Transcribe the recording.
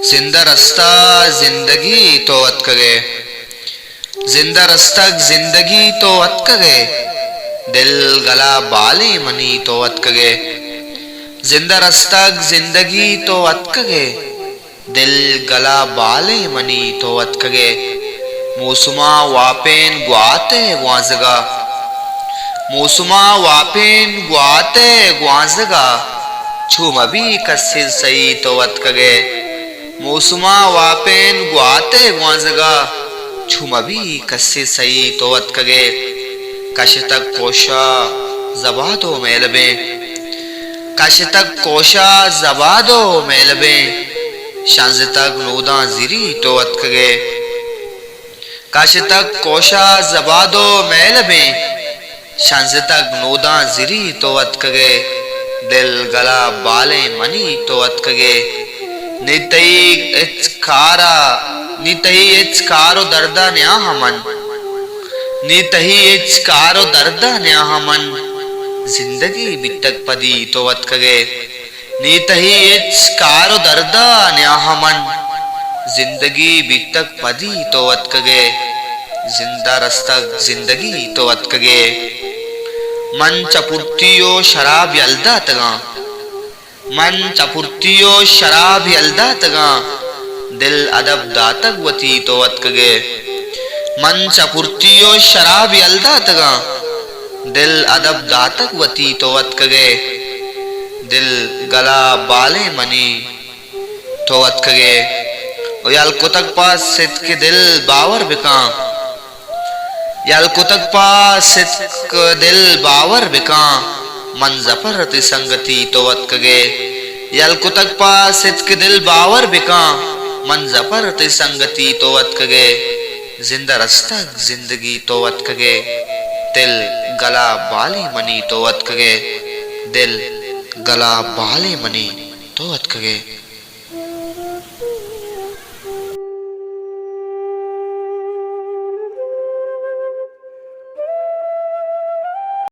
जिंदा रस्ता जिंदगी तो अत करे, जिंदा रस्तक जिंदगी तो अत करे, दिल गला बाले मनी तो अत करे, जिंदा रस्तक जिंदगी तो अत करे, दिल गला बाले मनी तो अत करे, मौसुमा वापेन गुआते गुआजगा, मौसुमा वापेन गुआते गुआजगा, छुमबी कसिल सही तो अत करे, मौसुमा वापेन गुआते गुआजगा, छुमबी कसिल सही तो अत करे, कशतक कोशा जबादो मेलबे, कशतक कोशा जबादो मेलबे, शांजतक नोदा जिरी तो अत करे, कशतक कोशा जबादो मेलबे, शांजतक नोदा जिरी तो अत करे, दिल गला बाले मनी तो अत करे, नितई इचकारो दर्दा न्या हमन, नितही इचकारो दर्दा न्या हमन, जिंदगी बितक पदी तो अत करे, नितही इचकारो दर्दा न्या हमन, जिंदगी बितक पदी तो अत करे, जिंदा रस्तक जिंदगी तो अत करे, मन चपुर्तियो शराब यल्दा तगा, मन चपुर्तियो शराब यल्दा तगा, दिल अदब दातक वती तो अत करे, मन चपुर्तियो शराब यल्दा तगा, दिल अदब दातक वती तो अत करे, दिल गला बाले मनी तो अत करे, याल कुतक पास सित के दिल बावर बिका, याल कुतक पास सित के दिल बावर बिका, मन जफर ति संगति तो अत करे, याल कुतक पास सित के दिल बावर बिका, मन जफर ति संगति तो अत करे, जिंदा रस्ता जिंदगी तो अत करे, दिल गला बाले मनी तो अत करे, दिल गला बाले मनी तो अत करे।